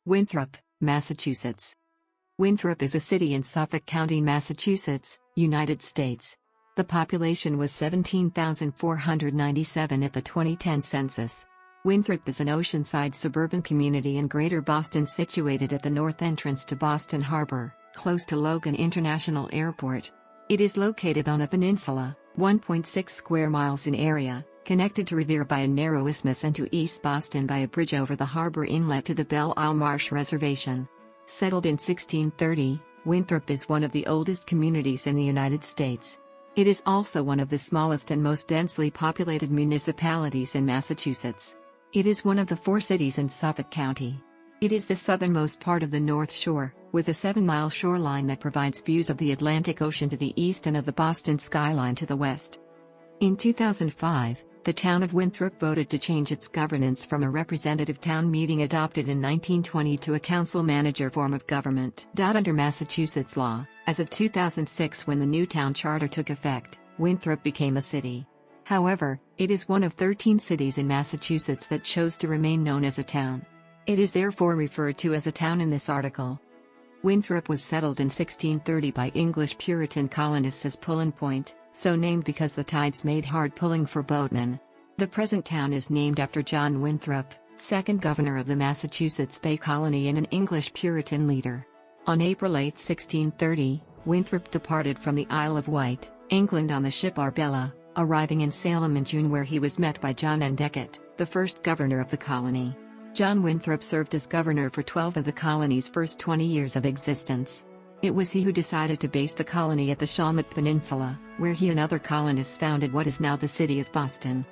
Winthrop, Massachusetts. Winthrop is a city in Suffolk County, Massachusetts, United States. The population was 17,497 at the 2010 census. Winthrop is an oceanside suburban community in Greater Boston situated at the north entrance to Boston Harbor, close to Logan International Airport. It is located on a peninsula, 1.6 square miles in area, connected to Revere by a narrow isthmus and to East Boston by a bridge over the harbor inlet to the Belle Isle Marsh Reservation. Settled in 1630, Winthrop is one of the oldest communities in the United States. It is also one of the smallest and most densely populated municipalities in Massachusetts. It is one of the 4 cities in Suffolk County. It is the southernmost part of the North Shore, with a 7-mile shoreline that provides views of the Atlantic Ocean to the east and of the Boston skyline to the west. In 2005, the town of Winthrop voted to change its governance from a representative town meeting adopted in 1920 to a council-manager form of government. Under Massachusetts law, as of 2006 when the new town charter took effect, Winthrop became a city. However, it is one of 13 cities in Massachusetts that chose to remain known as a town. It is therefore referred to as a town in this article. Winthrop was settled in 1630 by English Puritan colonists as Pullen Point, so named because the tides made hard pulling for boatmen. The present town is named after John Winthrop, 2nd governor of the Massachusetts Bay Colony and an English Puritan leader. On April 8, 1630, Winthrop departed from the Isle of Wight, England on the ship Arbella, arriving in Salem in June where he was met by John Endicott, the first governor of the colony. John Winthrop served as governor for 12 of the colony's first 20 years of existence. It was he who decided to base the colony at the Shawmut Peninsula, where he and other colonists founded what is now the city of Boston.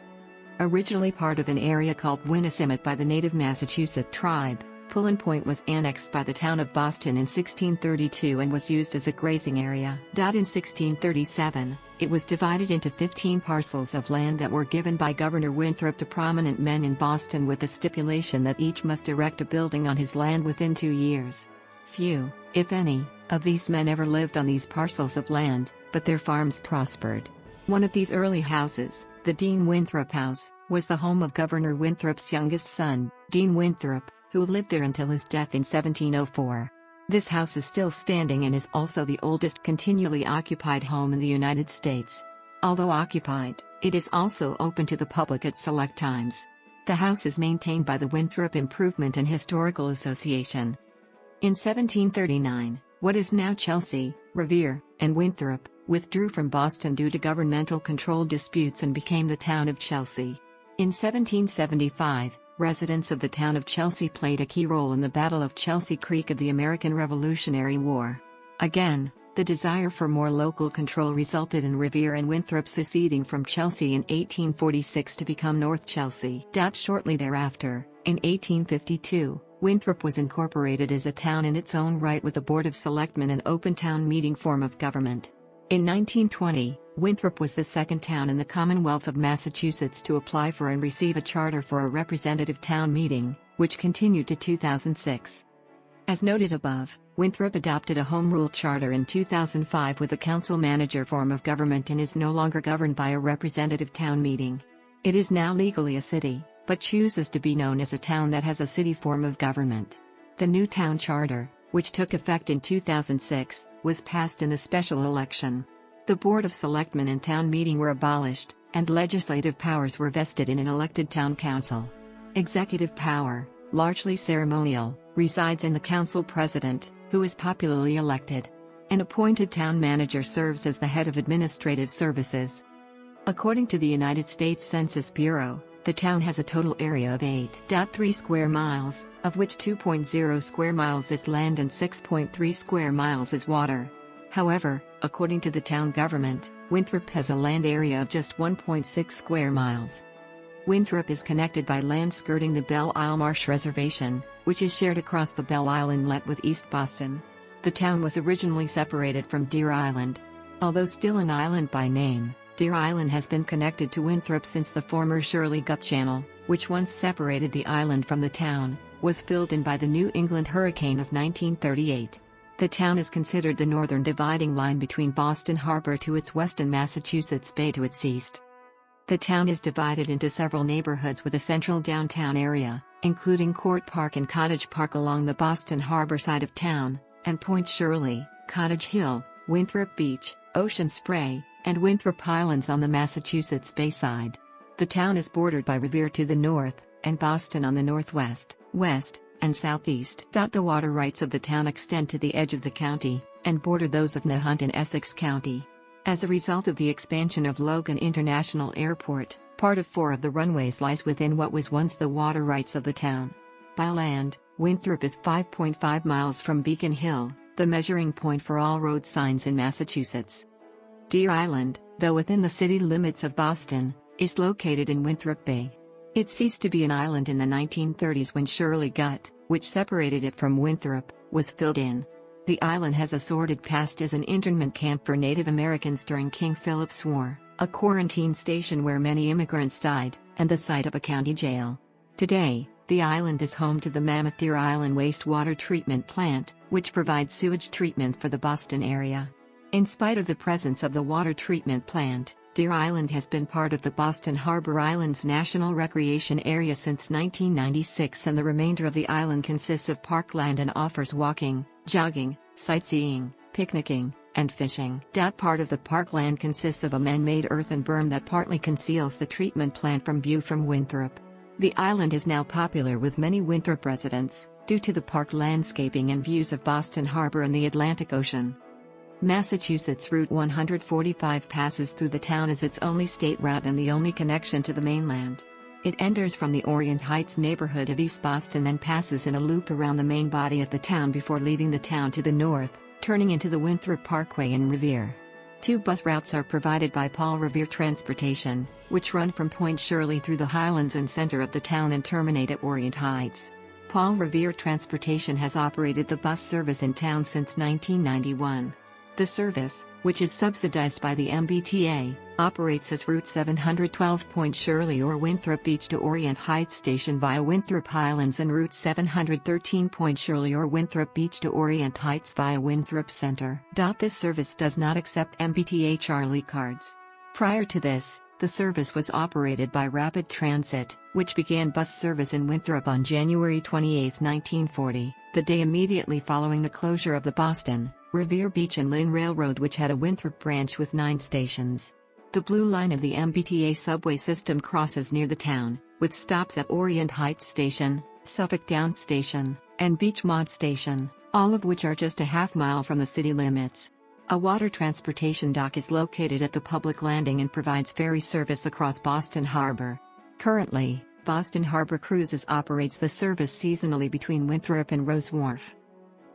Originally part of an area called Winnisimmett by the native Massachusetts tribe, Pullen Point was annexed by the town of Boston in 1632 and was used as a grazing area. In 1637, it was divided into 15 parcels of land that were given by Governor Winthrop to prominent men in Boston with the stipulation that each must erect a building on his land within 2 years. Few, if any, of these men ever lived on these parcels of land, but their farms prospered. One of these early houses, the Dean Winthrop House, was the home of Governor Winthrop's youngest son, Dean Winthrop, who lived there until his death in 1704. This house is still standing and is also the oldest continually occupied home in the United States. Although occupied, it is also open to the public at select times. The house is maintained by the Winthrop Improvement and Historical Association. In 1739, what is now Chelsea, Revere, and Winthrop, withdrew from Boston due to governmental control disputes and became the town of Chelsea. In 1775, residents of the town of Chelsea played a key role in the Battle of Chelsea Creek of the American Revolutionary War. Again, the desire for more local control resulted in Revere and Winthrop seceding from Chelsea in 1846 to become North Chelsea. Shortly thereafter, in 1852, Winthrop was incorporated as a town in its own right with a board of selectmen and open town meeting form of government. In 1920, Winthrop was the second town in the Commonwealth of Massachusetts to apply for and receive a charter for a representative town meeting, which continued to 2006. As noted above, Winthrop adopted a home rule charter in 2005 with a council-manager form of government and is no longer governed by a representative town meeting. It is now legally a city, but chooses to be known as a town that has a city form of government. The new town charter, which took effect in 2006, was passed in the special election. The Board of Selectmen and town meeting were abolished, and legislative powers were vested in an elected town council. Executive power, largely ceremonial, resides in the council president, who is popularly elected. An appointed town manager serves as the head of administrative services. According to the United States Census Bureau, the town has a total area of 8.3 square miles, of which 2.0 square miles is land and 6.3 square miles is water. However, according to the town government, Winthrop has a land area of just 1.6 square miles. Winthrop is connected by land skirting the Belle Isle Marsh Reservation, which is shared across the Belle Isle Inlet with East Boston. The town was originally separated from Deer Island. Although still an island by name, Deer Island has been connected to Winthrop since the former Shirley Gut Channel, which once separated the island from the town, was filled in by the New England hurricane of 1938. The town is considered the northern dividing line between Boston Harbor to its west and Massachusetts Bay to its east. The town is divided into several neighborhoods with a central downtown area, including Court Park and Cottage Park along the Boston Harbor side of town, and Point Shirley, Cottage Hill, Winthrop Beach, Ocean Spray, and Winthrop Islands on the Massachusetts Bayside. The town is bordered by Revere to the north, and Boston on the northwest, west, and southeast. The water rights of the town extend to the edge of the county, and border those of Nahant in Essex County. As a result of the expansion of Logan International Airport, part of 4 of the runways lies within what was once the water rights of the town. By land, Winthrop is 5.5 miles from Beacon Hill, the measuring point for all road signs in Massachusetts. Deer Island, though within the city limits of Boston, is located in Winthrop Bay. It ceased to be an island in the 1930s when Shirley Gut, which separated it from Winthrop, was filled in. The island has a sordid past as an internment camp for Native Americans during King Philip's War, a quarantine station where many immigrants died, and the site of a county jail. Today, the island is home to the Mammoth Deer Island Wastewater Treatment Plant, which provides sewage treatment for the Boston area. In spite of the presence of the water treatment plant, Deer Island has been part of the Boston Harbor Islands National Recreation Area since 1996, and the remainder of the island consists of parkland and offers walking, jogging, sightseeing, picnicking, and fishing. Part of the parkland consists of a man-made earthen berm that partly conceals the treatment plant from view from Winthrop. The island is now popular with many Winthrop residents, due to the park landscaping and views of Boston Harbor and the Atlantic Ocean. Massachusetts Route 145 passes through the town as its only state route and the only connection to the mainland. It enters from the Orient Heights neighborhood of East Boston, then passes in a loop around the main body of the town before leaving the town to the north, turning into the Winthrop Parkway in Revere. 2 bus routes are provided by Paul Revere Transportation, which run from Point Shirley through the highlands and center of the town and terminate at Orient Heights. Paul Revere Transportation has operated the bus service in town since 1991. The service, which is subsidized by the MBTA, operates as Route 712 Point Shirley or Winthrop Beach to Orient Heights Station via Winthrop Highlands, and Route 713 Point Shirley or Winthrop Beach to Orient Heights via Winthrop Center. This service does not accept MBTA Charlie cards. Prior to this, the service was operated by Rapid Transit, which began bus service in Winthrop on January 28, 1940, the day immediately following the closure of the Boston, Revere Beach and Lynn Railroad, which had a Winthrop branch with 9 stations. The blue line of the MBTA subway system crosses near the town, with stops at Orient Heights Station, Suffolk Downs Station, and Beachmont Station, all of which are just a half-mile from the city limits. A water transportation dock is located at the public landing and provides ferry service across Boston Harbor. Currently, Boston Harbor Cruises operates the service seasonally between Winthrop and Rose Wharf.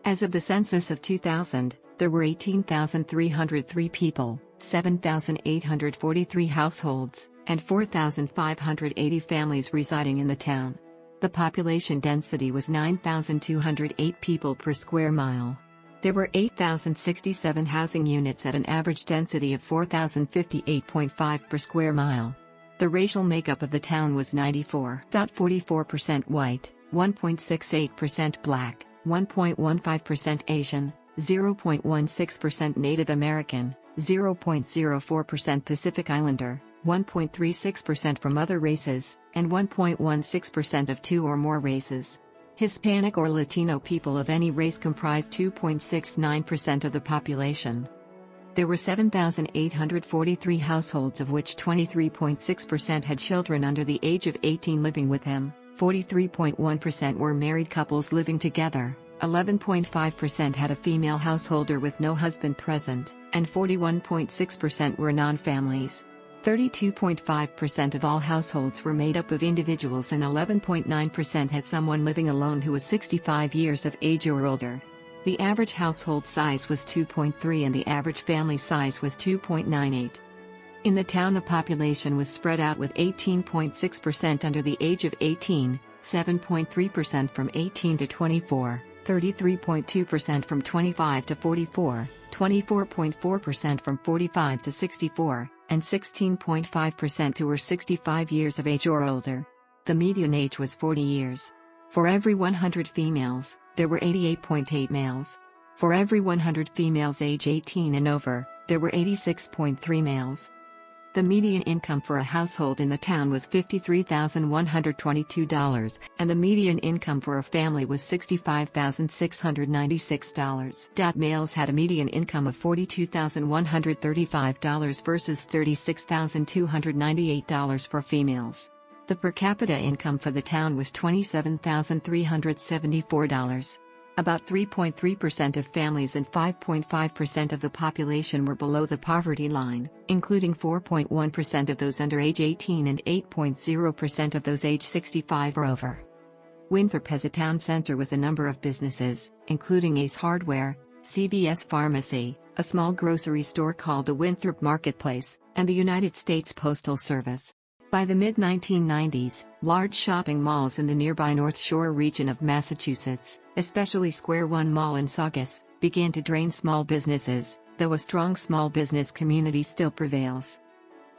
As of the census of 2000, there were 18,303 people, 7,843 households, and 4,580 families residing in the town. The population density was 9,208 people per square mile. There were 8,067 housing units at an average density of 4,058.5 per square mile. The racial makeup of the town was 94.44% white, 1.68% black, 1.15% Asian, 0.16% Native American, 0.04% Pacific Islander, 1.36% from other races, and 1.16% of 2 or more races. Hispanic or Latino people of any race comprised 2.69% of the population. There were 7,843 households, of which 23.6% had children under the age of 18 living with them, 43.1% were married couples living together, 11.5% had a female householder with no husband present, and 41.6% were non-families. 32.5% of all households were made up of individuals, and 11.9% had someone living alone who was 65 years of age or older. The average household size was 2.3 and the average family size was 2.98. In the town, the population was spread out, with 18.6% under the age of 18, 7.3% from 18 to 24, 33.2% from 25 to 44, 24.4% from 45 to 64, and 16.5% who were 65 years of age or older. The median age was 40 years. For every 100 females, there were 88.8 males. For every 100 females age 18 and over, there were 86.3 males. The median income for a household in the town was $53,122, and the median income for a family was $65,696. Males had a median income of $42,135 versus $36,298 for females. The per capita income for the town was $27,374. About 3.3% of families and 5.5% of the population were below the poverty line, including 4.1% of those under age 18 and 8.0% of those age 65 or over. Winthrop has a town center with a number of businesses, including Ace Hardware, CVS Pharmacy, a small grocery store called the Winthrop Marketplace, and the United States Postal Service. By the mid-1990s, large shopping malls in the nearby North Shore region of Massachusetts, especially Square One Mall in Saugus, began to drain small businesses, though a strong small business community still prevails.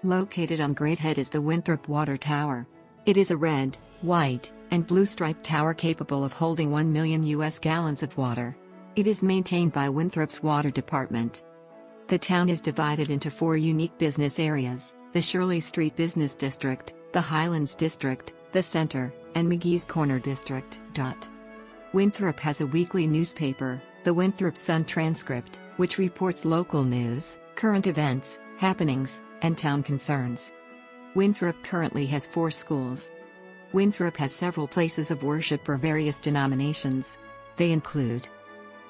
Located on Great Head is the Winthrop Water Tower. It is a red, white, and blue striped tower capable of holding 1 million U.S. gallons of water. It is maintained by Winthrop's Water Department. The town is divided into 4 unique business areas: the Shirley Street Business District, the Highlands District, the Center, and McGee's Corner District. Winthrop has a weekly newspaper, the Winthrop Sun Transcript, which reports local news, current events, happenings, and town concerns. Winthrop currently has 4 schools. Winthrop has several places of worship for various denominations. They include: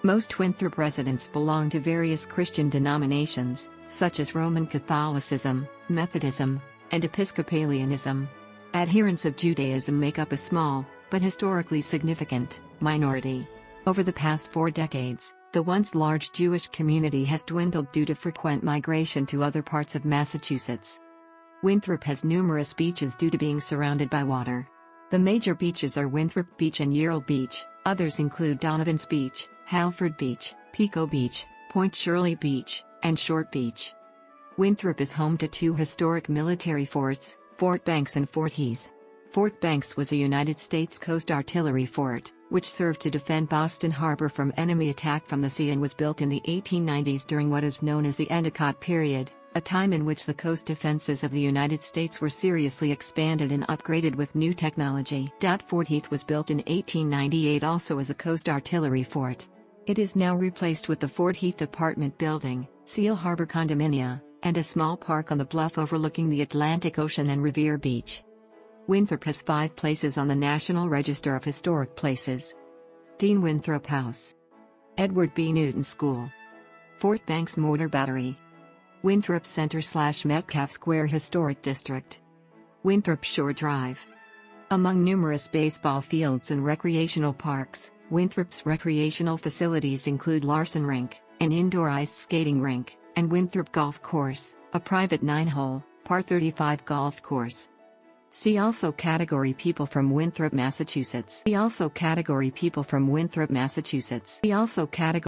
most Winthrop residents belong to various Christian denominations, such as Roman Catholicism, Methodism, and Episcopalianism. Adherents of Judaism make up a small, but historically significant, minority. Over the past 4 decades, the once large Jewish community has dwindled due to frequent migration to other parts of Massachusetts. Winthrop has numerous beaches due to being surrounded by water. The major beaches are Winthrop Beach and Ural Beach. Others include Donovan's Beach, Halford Beach, Pico Beach, Point Shirley Beach, and Short Beach. Winthrop is home to 2 historic military forts, Fort Banks and Fort Heath. Fort Banks was a United States Coast Artillery fort, which served to defend Boston Harbor from enemy attack from the sea and was built in the 1890s during what is known as the Endicott period, a time in which the coast defenses of the United States were seriously expanded and upgraded with new technology. Fort Heath was built in 1898 also as a coast artillery fort. It is now replaced with the Fort Heath apartment building, Seal Harbor condominia, and a small park on the bluff overlooking the Atlantic Ocean and Revere Beach. Winthrop has 5 places on the National Register of Historic Places: Dean Winthrop House, Edward B. Newton School, Fort Banks Motor Battery, Winthrop Center/Metcalf Square Historic District, Winthrop Shore Drive. Among numerous baseball fields and recreational parks, Winthrop's recreational facilities include Larson Rink, an indoor ice skating rink, and Winthrop Golf Course, a private 9-hole, par 35 golf course. See also category people from Winthrop, Massachusetts. See also category people from Winthrop, Massachusetts. See also category